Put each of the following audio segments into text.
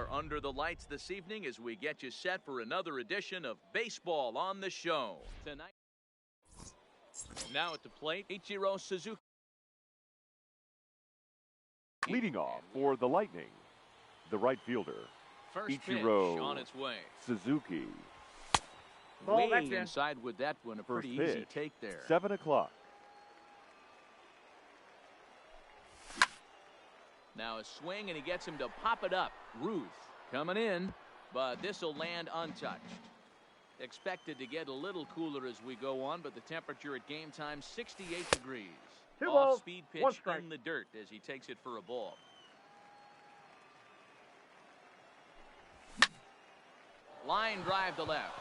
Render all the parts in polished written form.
are under the lights this evening as we get you set for another edition of Baseball on the Show. Tonight, now at the plate, Ichiro Suzuki. Leading off for the Lightning, the right fielder, First Ichiro pitch on its way. Suzuki. Way inside with that one, a pretty easy take there. 7 o'clock. Now a swing, and he gets him to pop it up. Ruth coming in, but this will land untouched. Expected to get a little cooler as we go on, but the temperature at game time, 68 degrees. Off-speed pitch in the dirt as he takes it for a ball. Line drive to left.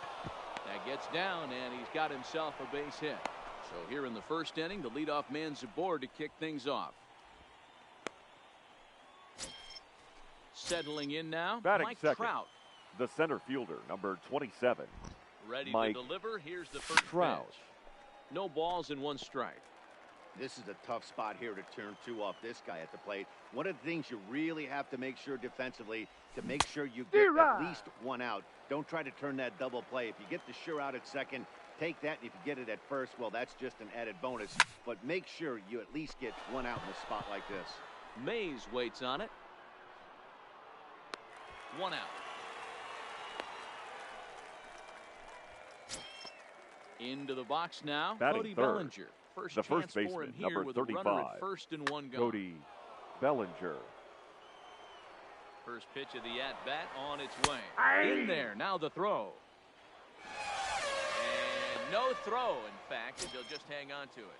That gets down, and he's got himself a base hit. So here in the first inning, the leadoff man's aboard to kick things off. Settling in now, batting Mike second, Trout. the center fielder, number 27. Ready Mike to deliver. Here's the first Trout. pitch. No balls and one strike. This is a tough spot here to turn two off this guy at the plate. One of the things you really have to make sure defensively, to make sure you get at least one out. Don't try to turn that double play. If you get the sure out at second, take that. And if you get it at first, well, that's just an added bonus. But make sure you at least get one out in a spot like this. Mays waits on it. One out. Into the box now, Batting Cody third, Bellinger. the first chance for him baseman, here number with 35. a runner at first and one gone. Cody Bellinger. First pitch of the at-bat on its way. In there, now the throw. And no throw, in fact, as he'll just hang on to it.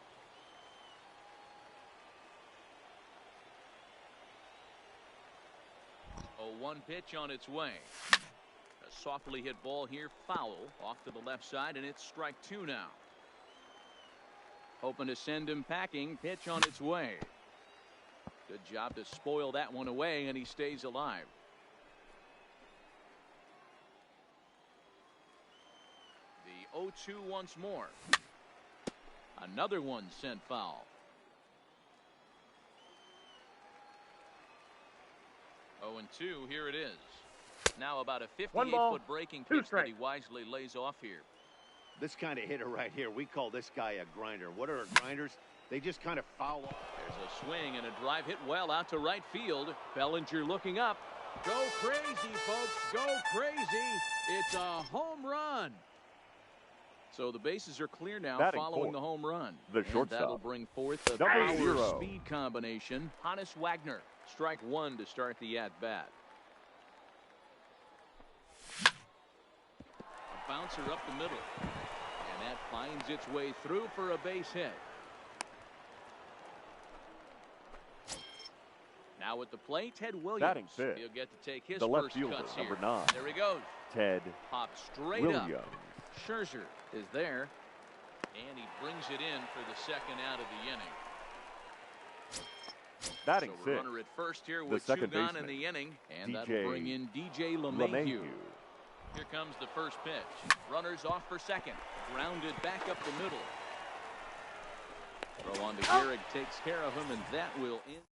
A 1 pitch on its way. A softly hit ball here, foul, off to the left side, and it's strike 2 now. Hoping to send him packing, pitch on its way. Good job to spoil that one away, and he stays alive. The 0-2 once more. Another one sent foul. 0-2, here it is. Now about a 58-foot breaking pitch that he wisely lays off here. This kind of hitter right here, we call this guy a grinder. What are grinders? They just kind of foul off. There's a swing and a drive hit well out to right field. Bellinger looking up. Go crazy, folks. Go crazy. It's a home run. So the bases are clear now Batting following fourth, the home run. the shortstop. That'll bring forth the Number power 0. speed combination. Hannes Wagner. Strike 1 to start the at-bat. A bouncer up the middle. And that finds its way through for a base hit. Now at the plate, Ted Williams. Batting fifth, He'll get to take his the left first fielder, cuts number here. 9. There he goes. Ted Pops straight Williams. up. Scherzer is there. And he brings it in for the second out of the inning. Batting so sixth, runner at first here the with 2 second gone baseman, in the inning. And DJ that'll bring in DJ LeMahieu. Here comes the first pitch. Runners off for second. Grounded back up the middle. Throw on to Gehrig, takes care of him, and that will end.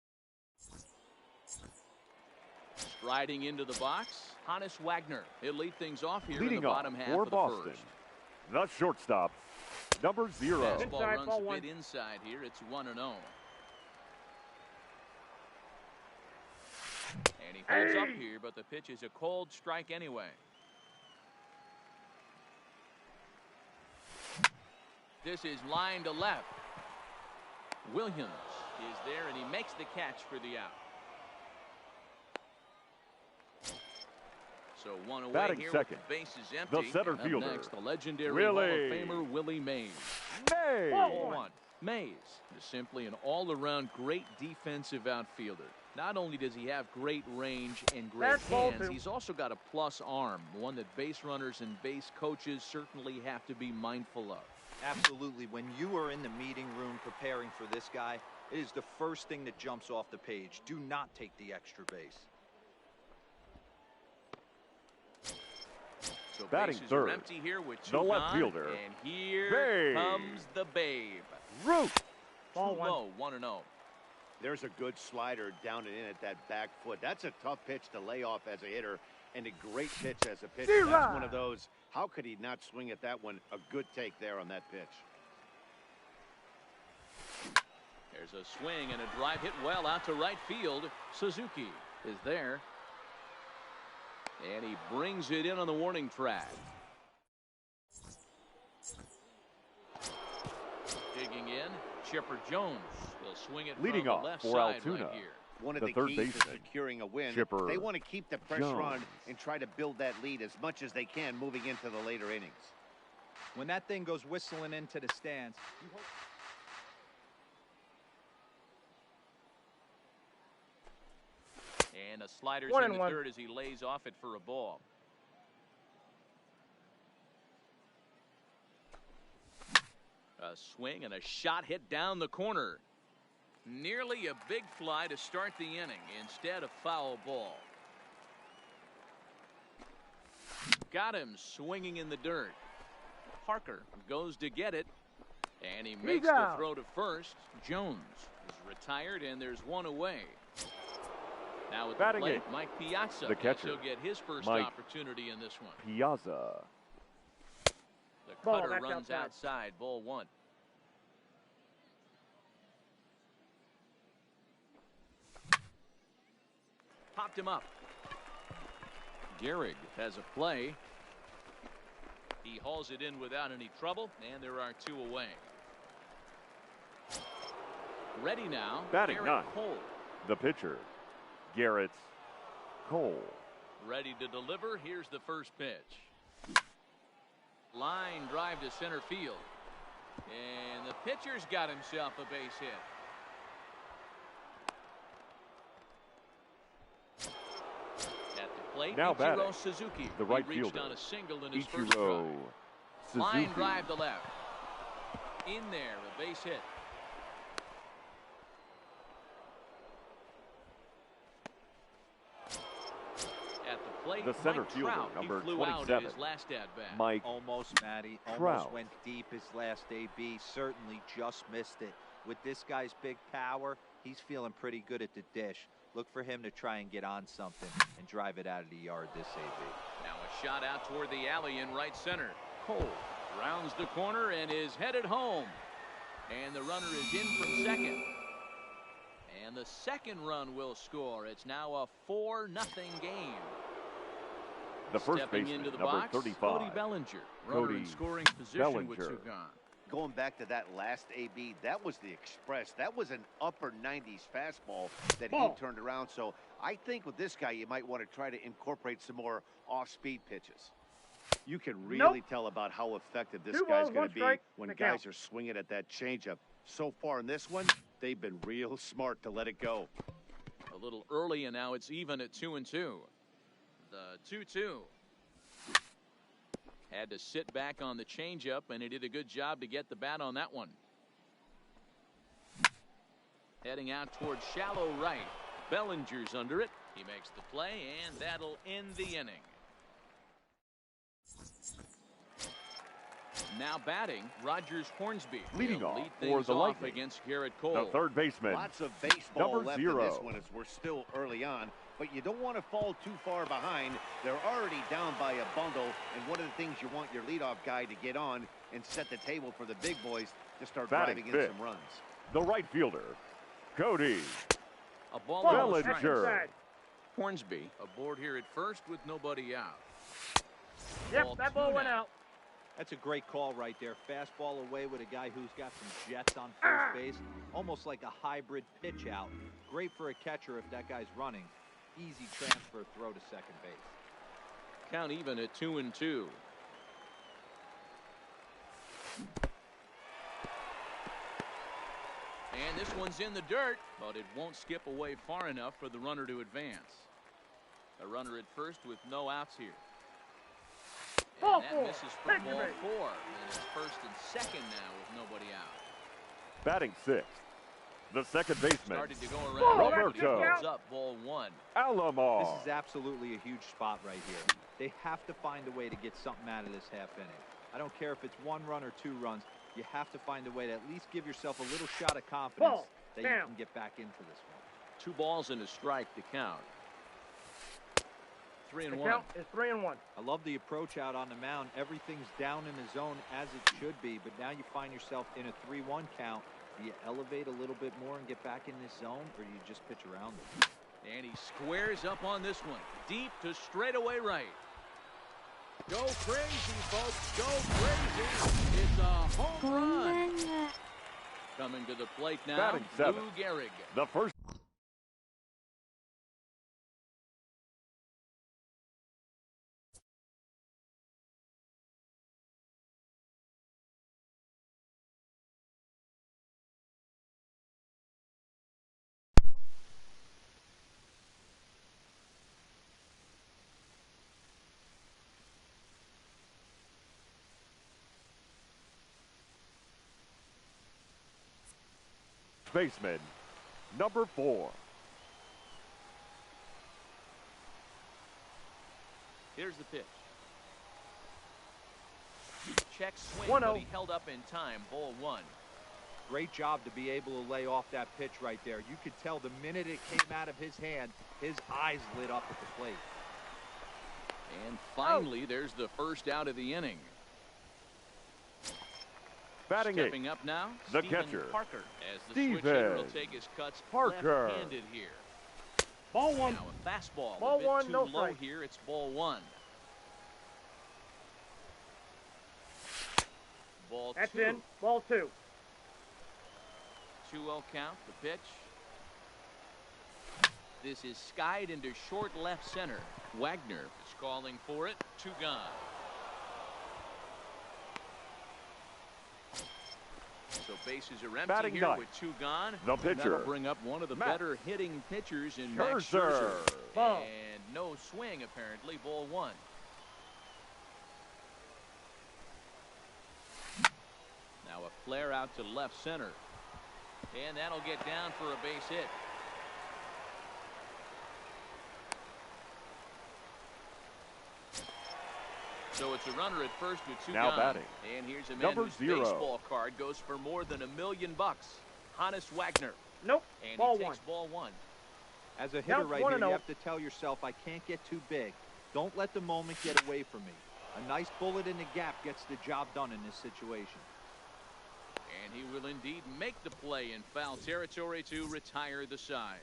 Striding into the box, Hannes Wagner. He'll lead things off here leading in the bottom half for of the Boston, first. the shortstop, number 0. Fastball runs a bit inside here. It's 1-0. And he holds up here, but the pitch is a cold strike anyway. This is line to left. Williams is there, and he makes the catch for the out. So 1 away Batting here second, with the bases empty. the center and up fielder, next, the legendary Hall of Famer Willie Mays. Mays. Mays is simply an all-around great defensive outfielder. Not only does he have great range and great hands, he's also got a plus arm, one that base runners and base coaches certainly have to be mindful of. Absolutely. When you are in the meeting room preparing for this guy, it is the first thing that jumps off the page. Do not take the extra base. So batting bases third, are empty here with 2 the left gone, fielder, and here Babe. comes the Babe. Root. Too low, 1-0. There's a good slider down and in at that back foot. That's a tough pitch to lay off as a hitter, and a great pitch as a pitcher. That's one of those. How could he not swing at that one? A good take there on that pitch. There's a swing and a drive hit well out to right field. Suzuki is there. And he brings it in on the warning track. Digging in, Chipper Jones will swing it Leading from off the left for side Altoona, right here. One of the the third keys to baseman, securing a win. Chipper They want to keep the pressure Jones. on and try to build that lead as much as they can moving into the later innings. When that thing goes whistling into the stands, you hope. And a slider's 1 in and the 1. dirt as he lays off it for a ball. A swing and a shot hit down the corner. Nearly a big fly to start the inning. Instead, a foul ball. Got him swinging in the dirt. Parker goes to get it. And he makes the out. throw to first. Jones is retired, and there's one away. Now with the Batting plate, eighth, Mike Piazza. the catcher, He'll get his first Mike opportunity in this one. Piazza. The Ball, cutter that's runs outside. outside. Ball one. Popped him up. Gehrig has a play. He hauls it in without any trouble, and there are two away. Ready now. Batting Garrett ninth, Cole. the pitcher, Garrett Cole. Ready to deliver. Here's the first pitch. Line drive to center field. And the pitcher's got himself a base hit. At the plate, Now Ichiro batting, Suzuki. the right he reached fielder, on a single in his first Ichiro drive. Line Suzuki. drive to left. In there, a base hit. At the plate, The center Mike fielder, Trout. number He flew out 27, his last at-bat. Mike Almost, Matty. Almost Trout. went deep his last AB. Certainly just missed it. With this guy's big power, he's feeling pretty good at the dish. Look for him to try and get on something and drive it out of the yard this AB. Now a shot out toward the alley in right center. Cole rounds the corner and is headed home. And the runner is in from second. And the second run will score. It's now a 4-0 game. The first Stepping baseman, into the number box, 35, Cody Bellinger. Runner Cody in scoring position with Bellinger. two gone. Going back to that last AB, that was the express. That was an upper 90s fastball that he turned around. So I think with this guy, you might want to try to incorporate some more off-speed pitches. You can really tell about how effective this 2 guy's balls, going 1 to be strike, when the guys count. are swinging at that changeup. So far in this one, they've been real smart to let it go. A little early, and now it's even at 2-2. The 2-2. Had to sit back on the changeup, and he did a good job to get the bat on that one. Heading out towards shallow right. Bellinger's under it. He makes the play, and that'll end the inning. Now batting, Rogers Hornsby. Leading He'll off lead for things the off Lightning, against Garrett Cole. the third baseman, Lots of baseball number left 0. in this one as we're still early on, but you don't want to fall too far behind. They're already down by a bundle, and one of the things you want your leadoff guy to get on and set the table for the big boys to start Batting driving in fifth, some runs. the right fielder, Cody A ball Ball, on the second Bellinger. side. Hornsby aboard here at first with nobody out. Yep, that ball 2 went now. out. That's a great call right there. Fastball away with a guy who's got some jets on first base. Almost like a hybrid pitch out. Great for a catcher if that guy's running. Easy transfer throw to second base. Count even at 2-2. And this one's in the dirt, but it won't skip away far enough for the runner to advance. A runner at first with no outs here. Ball And that four. misses for Victory. ball 4. And it's first and second now with nobody out. batting sixth, the second baseman, Started to go around, but he Roberto holds up ball 1. Alamo. This is absolutely a huge spot right here. They have to find a way to get something out of this half inning. I don't care if it's 1 run or 2 runs. You have to find a way to at least give yourself a little shot of confidence that you can get back into this one. 2 balls and a strike to count. 3-1. The count is 3-1. I love the approach out on the mound. Everything's down in the zone as it should be, but now you find yourself in a 3-1 count. Do you elevate a little bit more and get back in this zone, or do you just pitch around it? And he squares up on this one. Deep to straightaway right. Go crazy, folks. Go crazy. It's a home run. Coming to the plate now, Batting 7th. Lou Gehrig. The first. Baseman, number 4. Here's the pitch. Check swing, 1-0. but he held up in time. Ball 1. Great job to be able to lay off that pitch right there. You could tell the minute it came out of his hand, his eyes lit up at the plate. And finally, there's the first out of the inning. Batting Stepping 8th. up now, The Stephen catcher, Parker, as the switch hitter will take his cuts Parker. left-handed here. Ball 1. Now a fastball, Ball a bit 1, too no low strike. here. It's ball 1. Ball That's 2. in. Ball 2. 2-0 count. The pitch. This is skied into short left center. Wagner is calling for it. 2 gone. So bases are empty Batting here 9th. with 2 gone. The pitcher, That'll bring up one of the Max better hitting pitchers in Max Scherzer. Scherzer. Ball. And no swing apparently. Ball 1. Now a flare out to left center. And that'll get down for a base hit. So it's a runner at first with 2 Now gone. batting, And here's a man number whose 0. baseball card goes for more than $1 million. Hannes Wagner. Nope. And Ball he 1. takes ball 1. As a hitter Count right 1-0. here, you have to tell yourself, I can't get too big. Don't let the moment get away from me. A nice bullet in the gap gets the job done in this situation. And he will indeed make the play in foul territory to retire the side.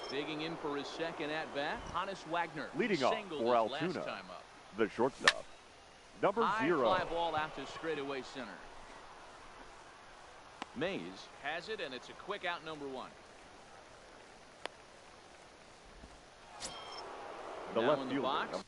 Digging in for his second at-bat, Hannes Wagner. Leading off Singled for his last Altoona, time up. the shortstop, number High 0. fly ball out to straightaway center. Mays has it, and it's a quick out, number 1. The Now left in the fielder, box.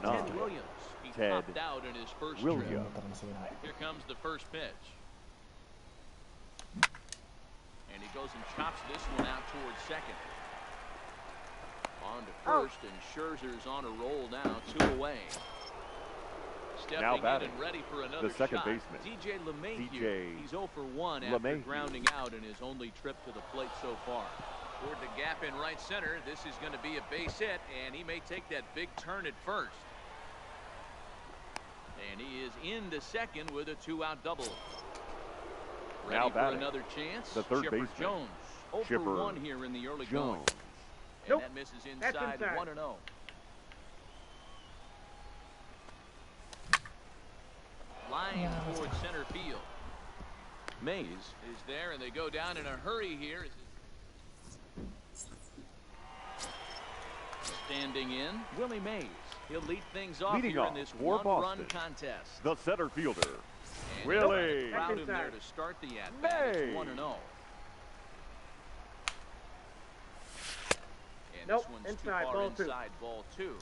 Ted Williams. He Ted popped out in his first Williams. trip. Here comes the first pitch. And he goes and chops this one out towards second. On to first, and Scherzer's on a roll now, 2 away. Stepping Now in batting, and ready for another the second shot. baseman, DJ LeMahieu. DJ He's 0 for 1 after LeMahieu. grounding out in his only trip to the plate so far. Toward the gap in right center. This is going to be a base hit, and he may take that big turn at first. And he is into second with a 2-out double. Ready Now for batting, another chance. the third Chipper baseman, Jones. 0 for Chipper 1 here in the early Jones. going. And Nope. that misses That's inside, inside. 1-0. Line towards center field. Mays is there, and they go down in a hurry here. Standing in, Willie Mays. He'll lead things off Leading here off in this for one-run Boston, contest. the center fielder, And Willie. crowd him there to start the at-bat. It's 1-0. And Nope, this one's inside, too far ball two. inside, ball 2.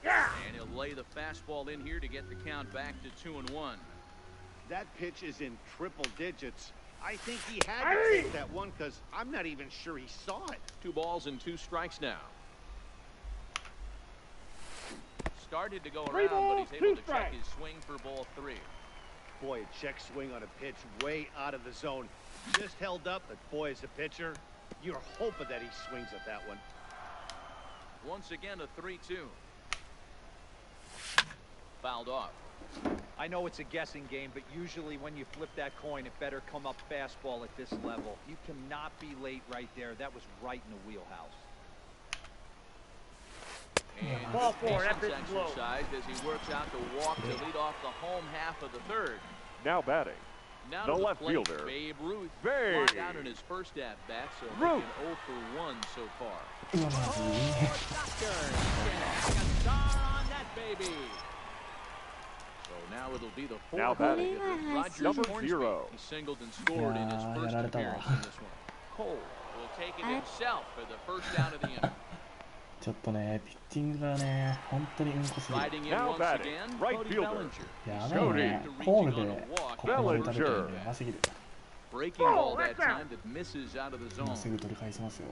Yeah. And he'll lay the fastball in here to get the count back to 2-1. That pitch is in triple digits. I think he had to take that one because I'm not even sure he saw it. 2 balls and 2 strikes now. Started to go Three around, but balls, he's 2 able to check strikes. his swing for ball 3. Boy, a check swing on a pitch way out of the zone. Just held up, but boy, as a pitcher, you're hoping that he swings at that one. Once again, a 3-2. Fouled off. I know it's a guessing game, but usually when you flip that coin, it better come up fastball at this level. You cannot be late right there. That was right in the wheelhouse. And Ball 4, that patience pitch is low. exercised as he works out to walk to lead off the home half of the 3rd. Now batting. Now The to left plate, fielder. Babe Ruth. Babe. Fly out in his first at-bat, so Ruth. making 0 for 1 so far. うわ、マジ Like a star on that baby. So now it'll be the Now fourth batting. hitter, Roger Number Hornsby. 0. He singled and scored in his Yeah, firstやられたわ。 appearance in this one. Cole will take it himself for the first out of the inning. ちょっとね、ピッチングがね、本当にうんこすぎる。 Riding in Now once batting, again, right Cody fielder. Bellinger. や He's ばい Cody. ね to。ホール reaching で on a walk. ここボール食べてる Bellinger. のやばすぎる。 Breaking ball that time that misses out of the 今す zone. ぐ取り返しますよ。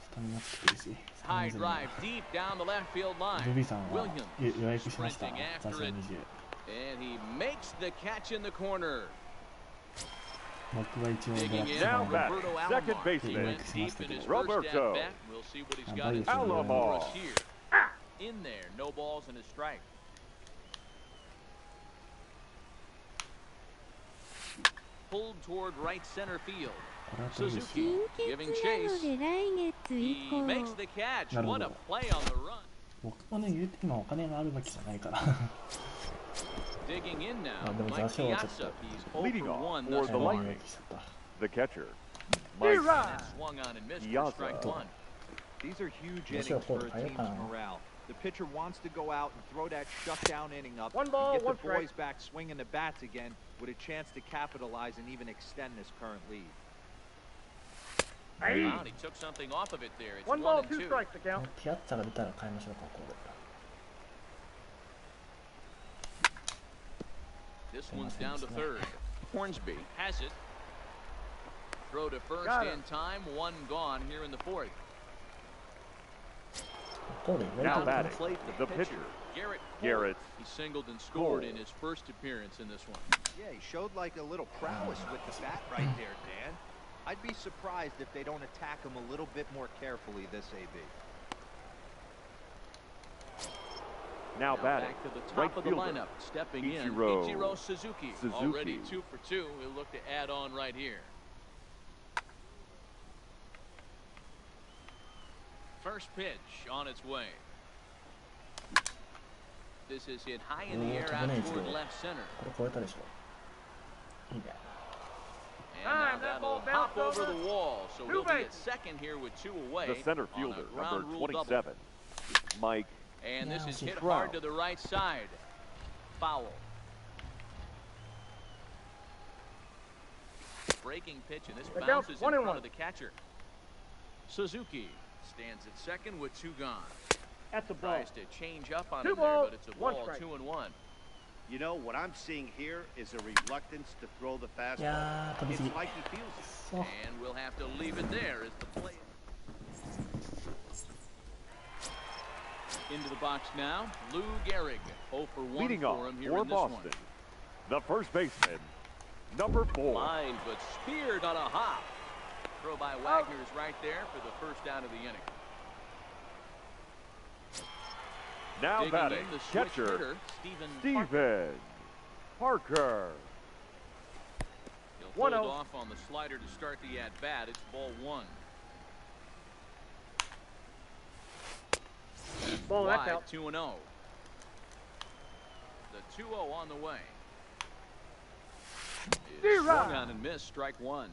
スタミナつけてるし。スタ High ミナ drive deep down the left field ル line. ビーさんは Williams 予約しました。 sprinting ザ after シャ it. 20。 And he makes the catch in the corner. 僕は一応ドラ Digging フ in, ト Now なんで back. Roberto Second Alomar. baseman. He went deep in his Roberto. first at-bat. We'll see what he's got in store Alomar. for us here. In there, no balls and a strike. Pulled toward right center field. これは取るし Suzuki giving な chase. ので来月以 He 降 makes the catch. なるほ What ど a play on the run. 僕もね、言うて今お金があるわけじゃないから Digging in now. あでも Mike ザショウはちょっと Piazza. He's 0 Leading for off 1 for thus the far.予 Lightning. 約しちゃった The catcher. Hey, Mike. Rod. And swung on and missed for Piazza. strike 1. These are huge Let's innings go for a for it. team's morale. The pitcher wants to go out and throw that shutdown inning up. 1 ball, Get the 1 strike. boys back swinging the bats again with a chance to capitalize and even extend this current lead. Hey. Wow, he took something off of it there. It's 1 1 ball, and 2 2. strikes to count. ピアッツァが出たら変えましょうか、ここで This one's down to third. Hornsby has it. Throw to first Got it. in time. 1 gone here in the 4th. コール、やり Now たい batting. Plate The pitcher. Garrett. Garrett. He singled and scored Cole. in his first appearance in this one. Yeah, he showed like a little prowess with the bat right there, Dan. I'd be surprised if they don't attack him a little bit more carefully this AB. Now batting. Back to the top Right of the fielder. lineup. Stepping Ichiro. in. Ichiro Suzuki. Suzuki. Already 2 for 2. He'll look to add on right here. First pitch on its way. This is hit high in the air out toward left center. これ超えたでしょいいね And now That that'll ball hop bounced over over. the wall. So 2 he'll be at bases. second here with 2 away. The center on a fielder, ground number rule double. 27. Mike. And this Now is he hit throws. hard to the right side. Foul. Breaking pitch, and this Look out, bounces in 1 and front 1. of the catcher. Suzuki stands at second with 2 gone. That's a ball. Tries to change up on 2 him there, balls, but it's a 1 ball, strike. 2 and 1. You know, what I'm seeing here is a reluctance to throw the い fastball. やー飛びすぎ It's like he feels it. そう And we'll have to leave it there as the play. Into the box now, Lou Gehrig. 0 for 1 Leading for off him here for in this Boston. one. The first baseman. Number 4. Line, but speared on a hop. Throw by Wagner's right there for the first out of the inning. Now Digging batting. in, the switch Catcher. hitter, Stephen Parker. Steven Parker. He'll hold 1-0. off on the slider to start the at-bat. It's ball 1. Ball, that's Wide, out. 2-0. The 2-0 on the way. Is swung on and missed, strike 1.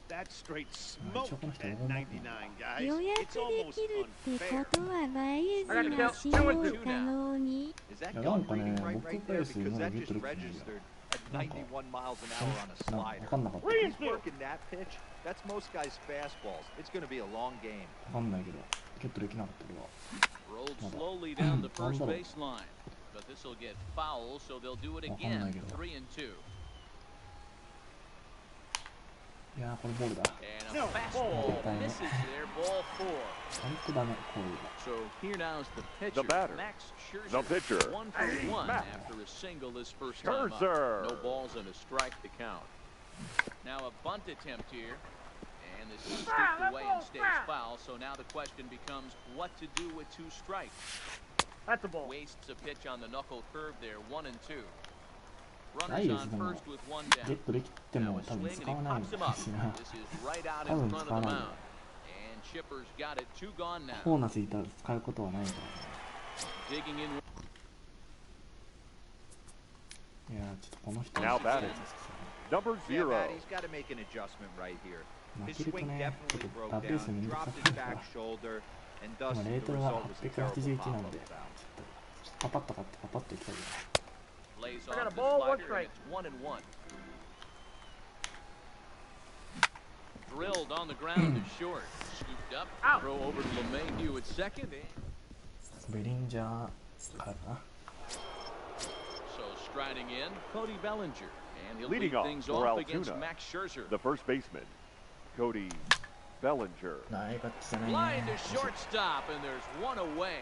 That's straight smoke at 99, guys. 予約 It's で almost きるってこ unfair. とは映えずな使用可能に Is that いやなん gun かね reading right 僕 right ペ there? ース Because 今 that 言って just るけど registered at 91 miles an hour on a 分 slider. かんなかった He's working that pitch. That's most guys' fastballs. It's going to be a long game. 分かんないけどゲットできなかったけど Rolled slowly down the first base line. But this will get foul, so they'll do it again. 3 and 2. いやーこれボールだ And a fastball misses there, ball 4. 本当だねこういうの So here now's the pitcher, The batter. Max Scherzer. The pitcher. 1 for 1 Max after a single this first time up. Scherzer. No balls and a strike to count. Now a bunt attempt here. And this is scooped away and stays foul. So now the question becomes what to do with 2 strikes. That's a ball. Wastes a pitch on the knuckle curve there, 1 and 2. ない Runners です on でも first with 1ゲッ down. トできて Now も a 多分 swing 使わ and ない he の pops him か up. しな This is right out 多 in 分 front 使わ of the ない mound. And Chipper's got it, 2 gone ボー now. ナスいたら使うことはないから Digging in. いやーちょっとこの人 Now batting. Number Yeah, 0. Matt, he's got to make an adjustment right here. 負 His けると swing ねちょ definitely っと broke ダブル down, スめんどく dropped さ his くなる back から shoulder, and 今 thus レー the トが result was a terrible 881 pop なん up で foul. ちょっとパパッと買ってパパッといきたいよ Lays I got off a the ball, one slider, strike. and it's 1 and 1. Drilled on the ground to short. Scooped up. Out. Throw over to LeMahieu at second. ベリンジャーからかな So striding in, Cody Bellinger. And he'll Leading lead off things for off against Altoona. Max Scherzer. The first baseman, Cody Bellinger. ないガッツじゃない Line ね to shortstop, and there's 1 away.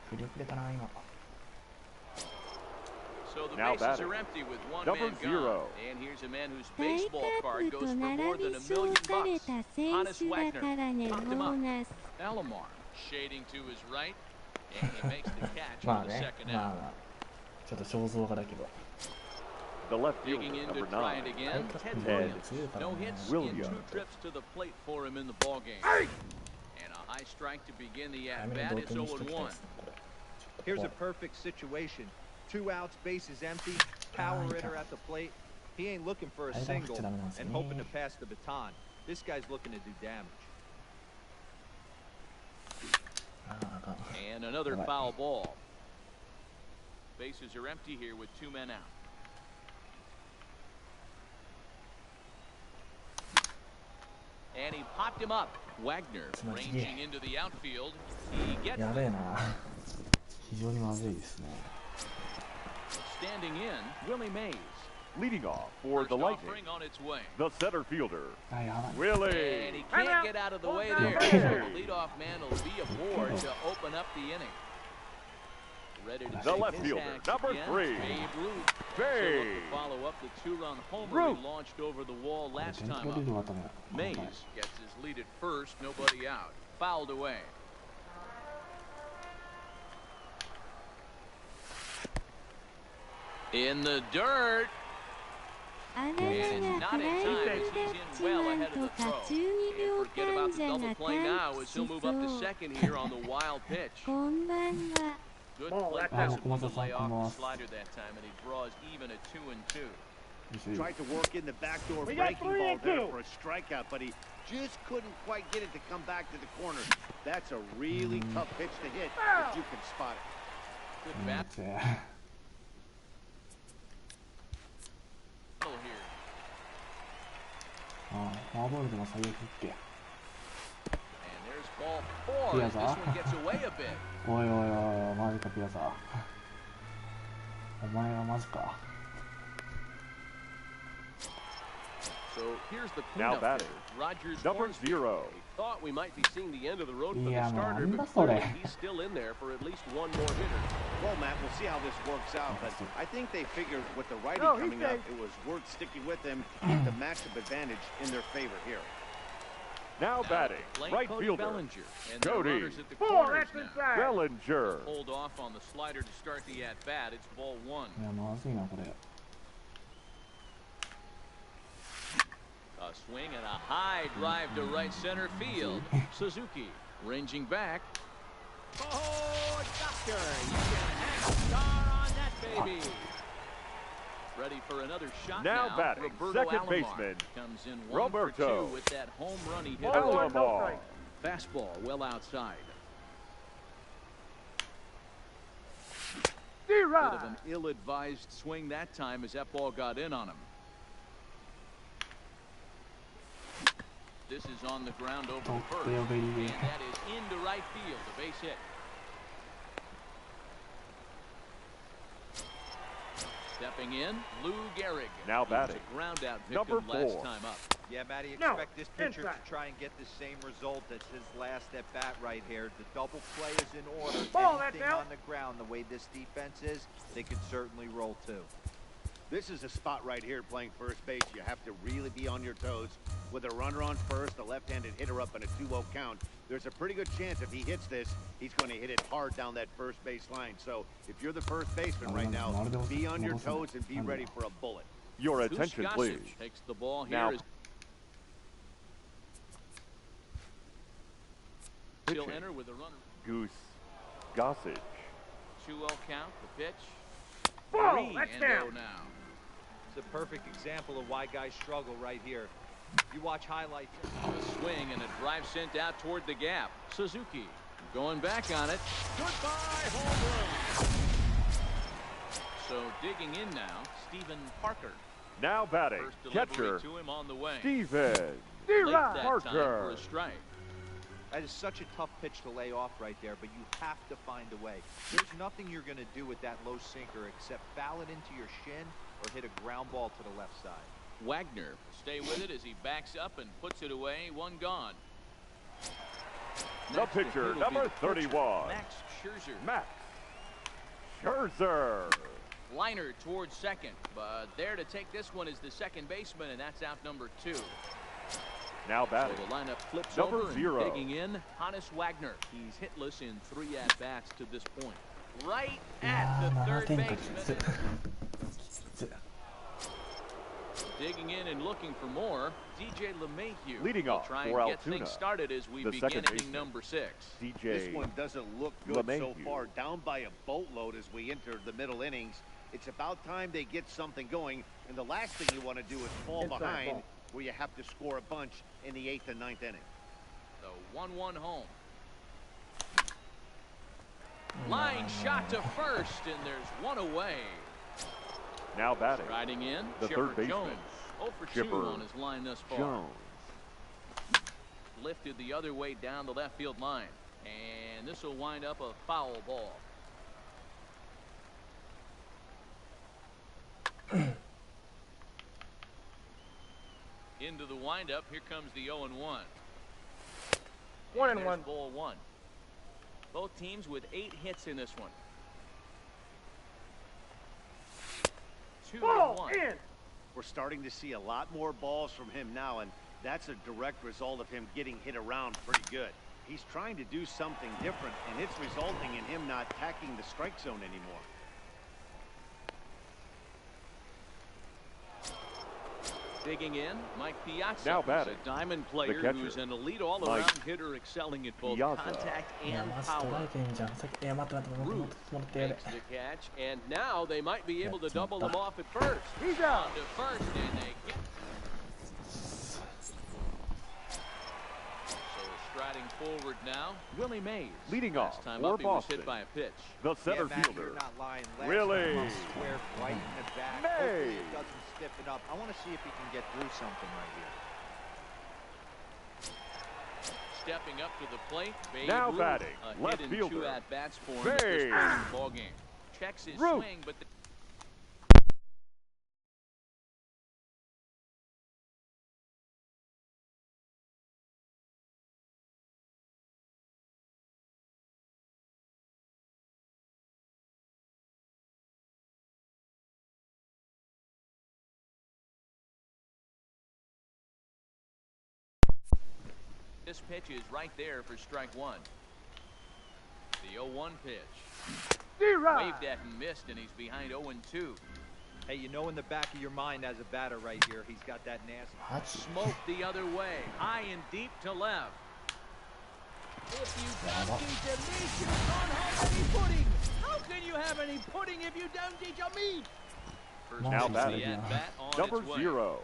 振り遅れたな今 So the Now bases batting. are empty with 1 Number man gone. 0. And here's a man whose ライト baseball アッ card プ goes と for 並 more び than $1 称 million され bucks. た選 Honest 手だ Wagner からね popped ボ him ー up. ナス Alomar shading to his right, and he makes the catch ま for あ the ね second まあ out. まあちょっと肖像画だけど The left Digging fielder, in to number try 9. it again, Ted And Williams. Williams. No hits Williams. in 2 trips to the plate for him in the ballgame. And a high strike to begin the 早めに at-bat. 同 It's 点にしときたい 0-1. ですねこれ Here's a perfect situation. 2 outs, bases empty, power hitter at the plate. He ain't looking for a single and hoping to pass the baton. This guy's looking to do damage. あああかん And another Right. foul ball. Bases are empty here with 2 men out. And he popped him up. Wagner ranging into the outfield. He gets やべえな非常にまずいですね standing in. Willie Mays. Leading off for First the Lightning, offering on its way. the center fielder, あやばい Willie. And he can't get out of the way there. Hey. So the leadoff man will be aboard to open up the inning. Ready to The take left his fielder, axe number again. 3. Babe Ruth. So Babe. look to follow up the 2-run homer Ruth. he launched over the wall これ last 点 time 取れ up. るわため Mays gets his lead at first, nobody out. Fouled away. In the dirt. あらららフライになっちまうとか12秒 Forget 間 about the じゃ double な play now 感 as じ he'll し move そ up to う second here on the wild pitch. こんばんは Good Ball, play that's pass out. to lay off Kumasa-san, the slider that time, and he draws even at 2 and 2. Tried to work in the backdoor We got breaking 3 ball and there 2. for a strikeout, but he just couldn't quite get it to come back to the corner. That's a really tough pitch to hit if you can spot it. Good うん bat せ here. ああフォアボールでも最悪 OK And there's ball 4. Yes, This one gets away a bit. おいおいおいマジかピアザーお前はマジか So here's the Now cleanup batting, hitter, Rogers number Hornsby. 0. Thought we might be seeing the end of the road for the Yeah, starter, man, but that's all clearly right. he's still in there for at least 1 more hitter. Well, Matt, we'll see how this works out, but I think they figured with the righty No, he coming up, said- it was worth sticking with them to get the matchup advantage in their favor here. Now batting, Playing right Cody fielder, Bellinger. And there are Cody. runners at the 4, corners that's now. inside. Bellinger. Pulled off on the slider to start the at-bat. It's ball 1. いやまずいなこれ A swing and a high drive to right center field. Suzuki ranging back. Oh, doctor, you can hang a star on that baby. Ready for another shot Now now. batting, Roberto second Alomar baseman, comes in 1 Roberto for 2 with that home run he hit. Ball one, no Alomar. strike. Fastball well outside. Bit of D-Rod. an ill-advised swing that time as that ball got in on him. This is on the ground over the first, and that is into right field, a base hit. Stepping in, Lou Gehrig. Now He was batting. a ground out Number victim last 4. time up. Yeah, Matty, No, expect this pitcher inside. to try and get the same result as his last at bat right here. The double play is in order. Ball, that's Anything out. on the ground, the way this defense is, they could certainly roll too. This is a spot right here playing first base. You have to really be on your toes. With a runner on first, a left-handed hitter up in a 2-0 count, there's a pretty good chance if he hits this, he's going to hit it hard down that first base line. So if you're the first baseman right now, be on your toes and be ready for a bullet. Your attention, Gossage please. takes the ball here. Now, He'll pitching. enter with a runner. Goose Gossage. 2-0 count, the pitch. Ball, 3 that's and down. 0 now. It's a perfect example of why guys struggle right here. You watch highlights. A swing and a drive sent out toward the gap. Suzuki going back on it. Goodbye, home run. So digging in now, Stephen Parker. Now batting, First delivery catcher, to him on the way. Steven Late D-Rod. that Parker. time for a strike. That is such a tough pitch to lay off right there, but you have to find a way. There's nothing you're going to do with that low sinker except foul it into your shin or hit a ground ball to the left side. Wagner stay with it as he backs up and puts it away. 1 gone. The Next to pitcher, hit will be number the pitcher, 31. Max Scherzer. Max Scherzer. Liner towards second, but there to take this one is the second baseman, and that's out number 2. Now So batting, the lineup flips number over 0. and digging in, Hannes Wagner. He's hitless in 3 at-bats to this point. Right at the 7 third 点かきつbaseman. きつ Digging in and looking for more, DJ LeMahieu. Leading will off try for and get Altoona, things started as we the begin second inning baseman. number 6. This DJ one doesn't look good so LeMahieu. far. Down by a boatload as we enter the middle innings. It's about time they get something going. And the last thing you want to do is fall Inside behind ball. where you have to score a bunch in the 8th and 9th inning. The 1-1 home. Line shot to first, and there's one away. Now batting, Riding in, the Chipper third baseman, Jones. 0 for 2 Chipper on his line thus far. Jones. Lifted the other way down the left field line. And this will wind up a foul ball. Into the windup, here comes the 0-1. 1-1. There's ball 1. Both teams with 8 hits in this one. 2-1. In. We're starting to see a lot more balls from him now, and that's a direct result of him getting hit around pretty good. He's trying to do something different, and it's resulting in him not attacking the strike zone anymore. Digging in, Mike Piazza. Now who's batting, a diamond player catcher, who's an elite all-around Mike hitter, excelling at both Piazza. contact いや and マジ捉 power. えてんじゃんさっきいや待って待って待って待ってやべ Makes the catch, and now they might be able to Yeah, double them it's not off at first. He's out. On to first, and they get. So striding forward now, Willie Mays. Leading Last off time for up, he was Boston, hit by a pitch. the center yeah, Matt, fielder, you're not lying. Last Willie time up square right in the back. Hopefully Mays. it doesn't stiffen up. I want to see if he can get through something right here. Stepping up to the plate, Babe Now Ruth, batting, a left hit in fielder, 2 at-bats for him at this Babe point in the ball game. Checks his Ruth. swing, but this pitch is right there for strike 1. The 0-1 pitch. D-Rod. Waved at and missed, and he's behind 0-2. Hey, you know in the back of your mind as a batter right here, he's got that nasty. 8 Smoke the other way, high and deep to left. If you don't teach a meat, you don't have any pudding. How can you have any pudding if you don't teach a meat? First Now pitch batting. the at-bat on Number its way. 0.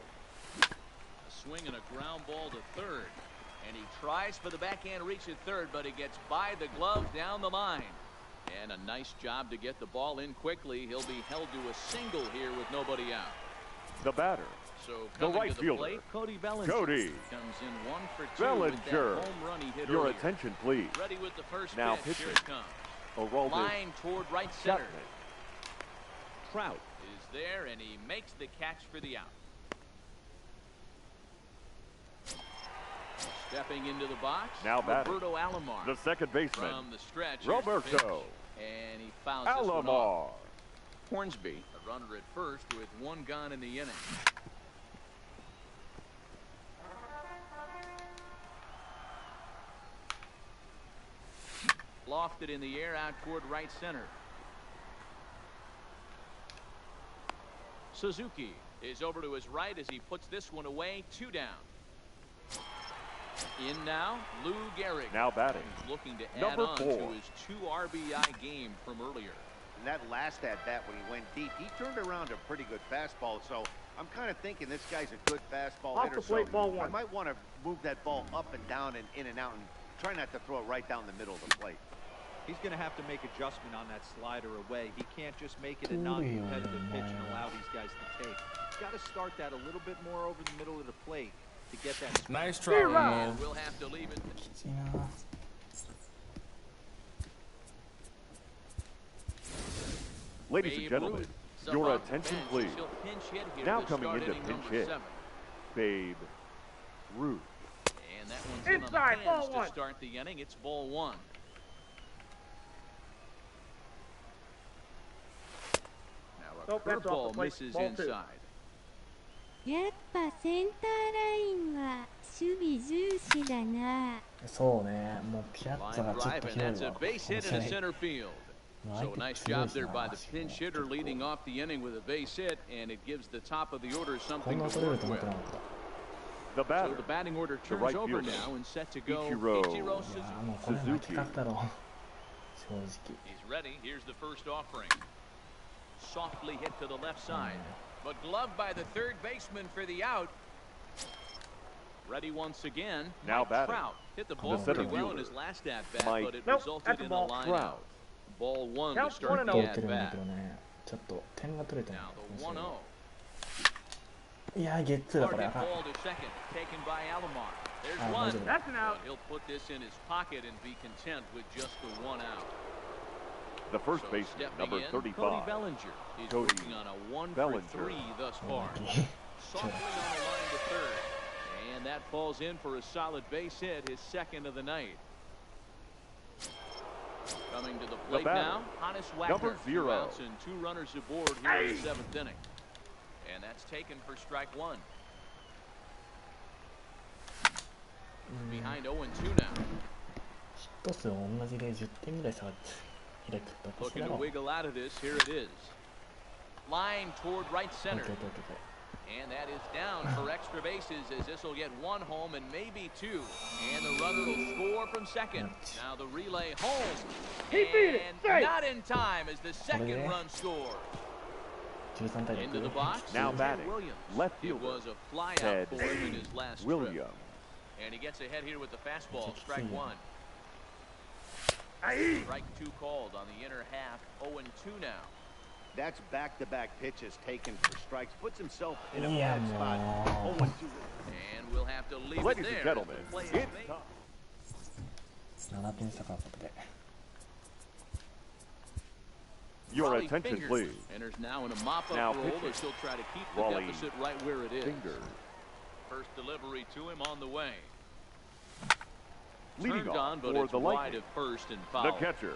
A swing and a ground ball to third. And he tries for the backhand reach at third, but he gets by the glove down the line. And a nice job to get the ball in quickly. He'll be held to a single here with nobody out. The batter. So The coming right to the fielder. plate, Cody Bellinger. Cody Comes in 1 for 2 with that Bellinger. home run he hit Your earlier. attention, please. Ready with the first Now pitch. Here pitching. it comes. Oraldis Line toward right center. Chapman. Trout. Is there, and he makes the catch for the out. Stepping into the box, Now batting. Roberto Alomar. The second baseman. From the stretch, here's the Roberto pitch. And he fouls this one off. Alomar. Hornsby, a runner at first with 1 gone in the inning. Lofted in the air out toward right center. Suzuki is over to his right as he puts this one away. 2 down. In now, Lou Gehrig. Now batting. He's looking to add Number on 4. to his 2 RBI game from earlier. And that last at-bat when he went deep, he turned around a pretty good fastball. So I'm kind of thinking this guy's a good fastball Off hitter. the plate, so ball I 1. might want to move that ball up and down and in and out and try not to throw it right down the middle of the plate. He's going to have to make adjustment on that slider away. He can't just make it a non-competitive pitch and allow these guys to take. He's got to start that a little bit more over the middle of the plate to get that. Nice try, man. And we'll have to leave it. きついな。 Ladies and Babe gentlemen, Ruth is up your off the attention, bench. please. He'll pinch hit here Now to coming start into inning pinch number hit. 7. Babe Ruth. And that one's in on Inside, the ball fence to 1. start the inning. It's ball 1. Now a Nope, that's off the curveball plate. misses Ball 2. inside. やっぱセンターラインは守備重視だな。そうね、もうピャッ Line ツァがちょっ drive, と and 広 that's い a わ。 base hit 面 into 白い center field. 相 So 手 nice 強い job し there な by the 足も pinch ちょっ hitter とこ leading off the inning with a base hit, and it gives the top of the order うこん something な to 取れる work と思ってな with. かった。 The So batter. the batting order The turns right over fielder. now and set to go. Ichiro. Ichiro いや Suzuki. ーもうこれ巻きかったろう。正直。 He's ready. Here's the first offering. Softly hit to the left side, but gloved by the third baseman for the out. Ready once again. Now Mike batting. Trout hit the ball center pretty well in fielder. his last at bat, Mike but it Nope, resulted that's a in the ball. line Trout. out. Ball 1 to Count start 1-0. the 取っ at てるんだ bat. けどね、ちょっと点が取れてない Now the 1-0. いやー、ゲッツーだこ Hard れ。 hit あかん ball to second, taken by Alomar. There's あ、大 one. 丈夫。 That's an out. But he'll put this in his pocket and be content with just the 1 out. The first So baseman, stepping number in, Cody 35. Bellinger. He's Cody working on a 1 Bellinger. for 3 thus far. 巻き Softly on the line to third. And that falls in for a solid base hit, his second of the night. Coming to the plate batter, now, Hannes number Wagner. 0. 2 outs and 2 runners aboard here in the 7th inning. And that's taken for strike 1. Behind 0-2 now. ヒット数同じで10点ぐらい差が開くっておかしい Looking だ to ろ。wiggle out of this. Here it is. Line toward right オッ center. ケーオッケーオッケー。 And that is down for extra bases as this will get 1 home and maybe 2. And the runner will score from second. Now the relay home. He beat it. And Safe. not in time as the second run scores. 13対 Into the 6。 box. Now Ted batting, Williams. left It fielder, was a fly out Ted for him in his last trip. Williams. And he gets ahead here with the fastball. It's Strike easy. 1. Aye. Strike 2 called on the inner half. 0-2 now. That's back-to-back pitches taken for strikes. Puts himself in a Yeah, bad spot. no. 0-2. And we'll have to leave Ladies it and there. gentlemen, The play is it's made. time. 7点差かったで。 Your Raleigh attention, Fingers please. enters now in a mop-up Now role pitching. as he'll try to keep the Raleigh deficit right where it is. Fingers. First delivery to him on the way. Leading Turned off on, but for it's the wide Lightning, of first and the foul. catcher,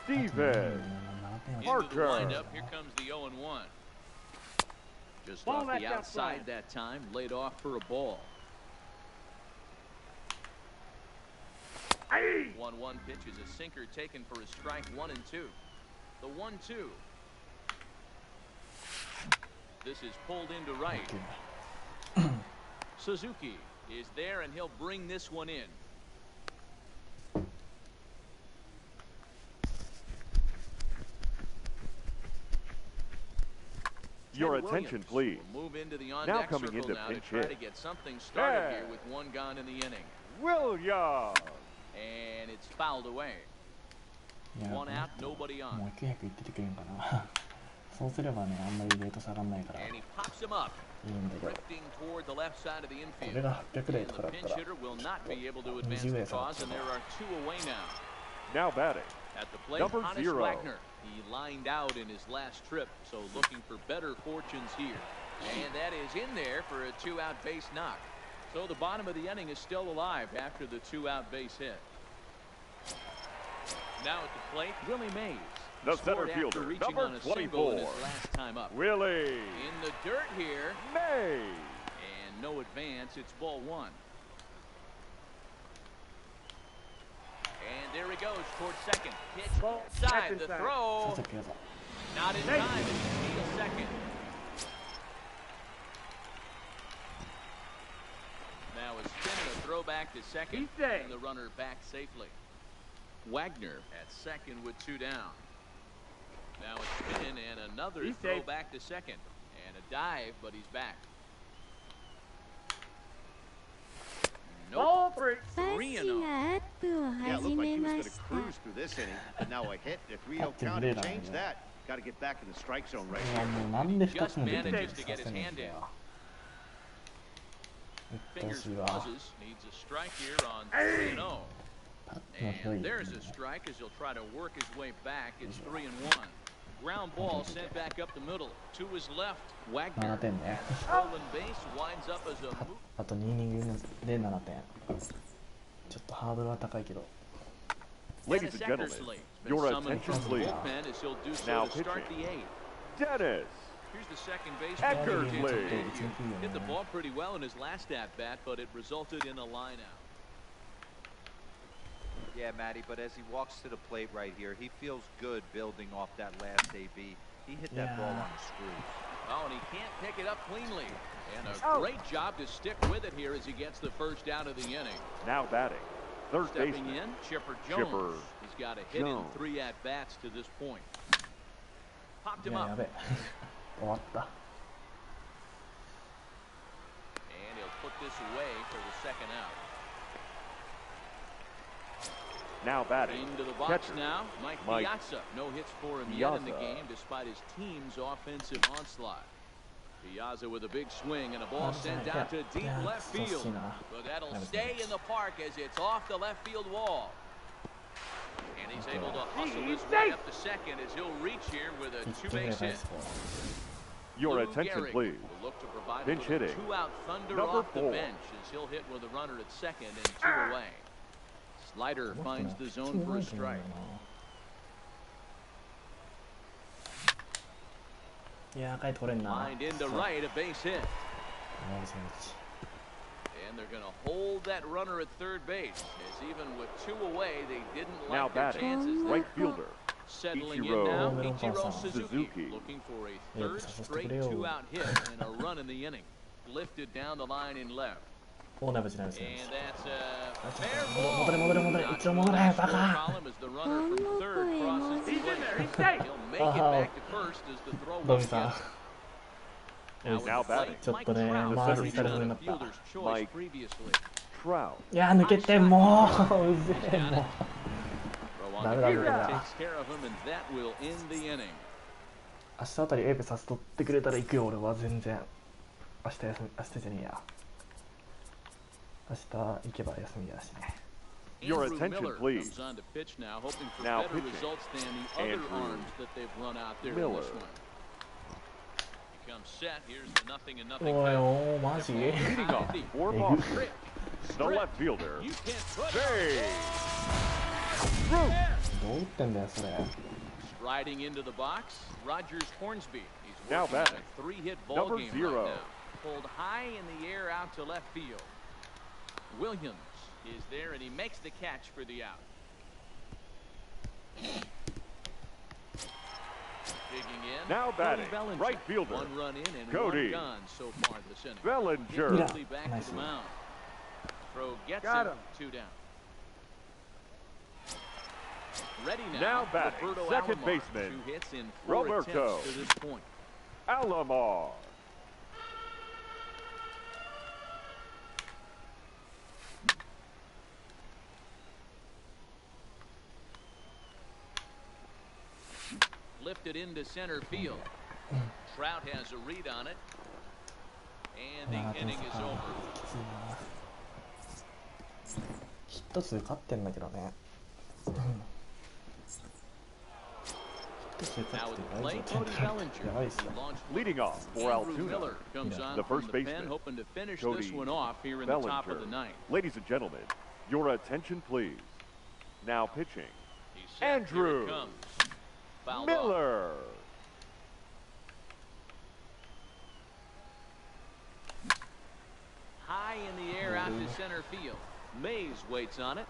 7 点 Steven Into the Parker. windup, here comes the 0-1. Just Ball off that the got outside fly. that time, laid off for a ball. Aye. 1-1 pitch is a sinker taken for a strike 1 and 2. The 1-2. This is pulled into right. Suzuki is there, and he'll bring this one in. Your attention, please. We'll move into the Now on-deck coming circle into now pinch to try hit. to get something started Yeah. here with one gone in the inning. Williams. And it's fouled away. いや、 One out, nobody もう on. 900いっててくれんかな。そうすればね、あんまりレート下がんないからい And he pops him up, いんだけど、 drifting toward the left side of the こ infield. れが800レー And トか the らだった pinch ら hitter will not be able to advance 20 ぐら the い下がっ cause, た and there are two away now. Now batting. At the plate, Number Honest 0. Wagner. He lined out in his last trip, so looking for better fortunes here. And that is in there for a two-out base knock. So the bottom of the inning is still alive after the two-out base hit. Now at the plate, Willie Mays. The Scored center after fielder, reaching number on a single in his 24. last time up. Willie In the dirt here, Mays. and no advance. It's ball one. And there he goes towards second. Pitch Ball, inside. that's The inside. throw. 佐々木は Not in time. And he steals second. Now a spin and a throw back to second. He's safe. And the runner back safely. Wagner at second with two down. Now a spin and another He's throw safe. back to second. And a dive, but he's back. Nope. Ball three. パッシがアップを Yeah, it 始 looked like め he was ま going し to た。 cruise through this inning, but now a hit, a 3-0 count to change that. Got to get back in the strike zone right いや here. もうなんで2つも出てるん Just です manages to か get his せめ hand て in. ようっとう Fingers しいわ pauses. Needs a strike here on 3-0. パッとの広 And い there's a strike as he'll try to work his way back. It's 3-1. Ground ball sent back up the middle. To his left, 7 Wagner. 点ね Stolen base winds up as a move. あと2イニングで7点ちょっとハードルは高いけど Ladies and gentlemen, your attention, please. Bullpen as he'll do so Now to start pitching. the eighth. Dennis. Here's the second base. Eckersley. Hit the ball pretty well in his last at-bat, but it resulted in a line-out. Yeah, Matty, but as he walks to the plate right here, he feels good building off that last AB. He hit that ball on the screws. Oh, and he can't pick it up cleanly. And a Oh. great job to stick with it here as he gets the first out of the inning. Now batting. Third Stepping baseman. in, Chipper Jones. Chipper He's got a hit in Jones. 3 at-bats to this point. Popped い him やや up. べ終わった And he'll put this away for the second out. Now batting. Into the box Catcher. now, Mike Mike Piazza. No hits for him yet in the Piazza. game despite his team's offensive onslaught. Piazza with a big swing and a ball sent out to deep left field. But that'll stay in the park as it's off the left field wall. And he's able to hustle his way up to second as he'll reach here with a 1 点ぐらい two-base 返 hit. す Your Lou attention, Gehrig please. will look to provide Pinch a little hitting. two-out thunder Number off the 4. bench as he'll hit with a runner at second and 2 away. Slider この人 finds ね the 普通 zone う for ま a いと思うんだ strike. よないや帰ってこれんな Lined into right, a base hit. 山口選手 And they're going to hold that runner at third base. As even with 2 away, they didn't Now like their batting. chances there. Right fielder. Settling Ichiro in now, Suzuki. Ichiro Suzuki, Suzuki. looking for a Yeah, third it's straight supposed to be 2-out hit and a run in the inning. Lifted down the line in left. 大鍋じゃないです And ね that's a あちょ fair っと ball. 戻れ戻れ戻れ Not 一応 in 戻 the れ left バ score カ column as the runner from third crosses the He's in plate. there. He's safe. He'll make it Oh. back to first as the throw ド will ミさん get. Now Now with the batting. plate, ちょっとね Mike Trout, 回し who's され been そうに a なった fielder's choice Mike. previously. Trout. いや抜けてもううぜえもう Throw on Dale, the dale, field, dale. takes care of him, and that will end the inning. 明日あたりエーペさせとってくれたら行くよ俺は全然明日休み明日じゃねえや明日行けば休みだしね Your Andrew attention, Miller please. comes on to pitch now, hoping for Now better pitching. results than the other Andrew arms that they've run out there in Miller. this one. He comes set. Here's the 0-0 おい count. おーマジ Leading off. 4 Hey, balls. Rip. The left fielder. You can't put Save. どう打ってんだよそれ Striding into the box, Rogers Hornsby. He's Now working on batting. a 3-hit ball Number game 0. right now. Pulled high in the air out to left field. Williams is there, and he makes the catch for the out. Digging in. Now Cody batting. Bellinger. Right fielder. 1 run in and Cody. 1 gone so far this inning. Bellinger. Quickly back Nice to the one. mound. Throw gets Got him. him. 2 down. Ready now. Now batting. Roberto Second Alomar. baseman. 2 hits in 4 Roberto. attempts to this point. Alomar. Lifted into center field. Trout has a read on it. And the inning is over. ヒット数勝ってんだけどね。ヒット数勝って大丈夫。やばいっすよ。 Leading off for Altoona, the first baseman, hoping to finish Cody this one off here in the top of the Bellinger. ninth. Ladies and gentlemen, your attention please. Now pitching, He's set. Andrew Here it comes. Fouled off. Miller. High in the air out to center field. Mays waits on it.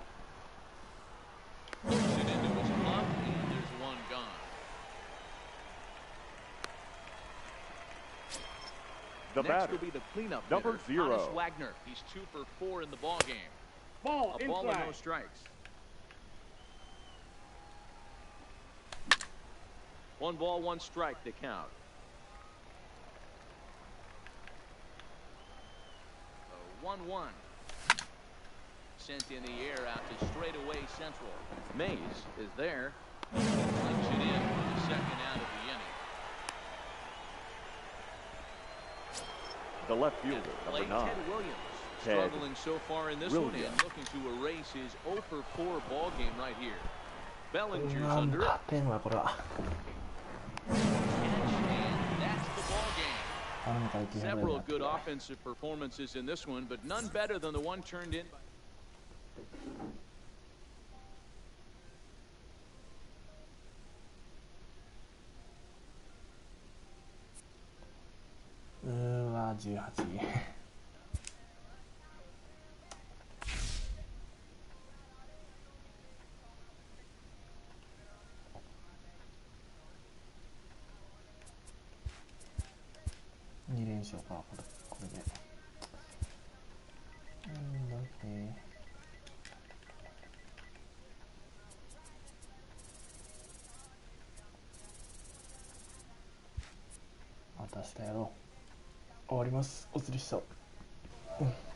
Puts it into his glove, and there's one gone. The Next batter, will be the cleanup number hitter, 0. Thomas Wagner. He's 2 for 4 in the ball game. Ball A ball and inside. no strikes. 1 ball, 1 strike to count. 1-1. Sent in the air out to straightaway central. Mays is there. Links it in for the second out of the inning. The left fielder, number Play 9. Ted Williams. Ted Struggling so far in this one and Williams. looking to erase his 0 for 4 ball game right here. Bellinger's なん under だ it. ペンはこれは。 And that's the ball game. なんか息が出る Several な。 good offensive performances in this one, but none better than the one turned in. 18。2連勝か、これで。だって。また明日やろう。終わります。お疲れ様でした。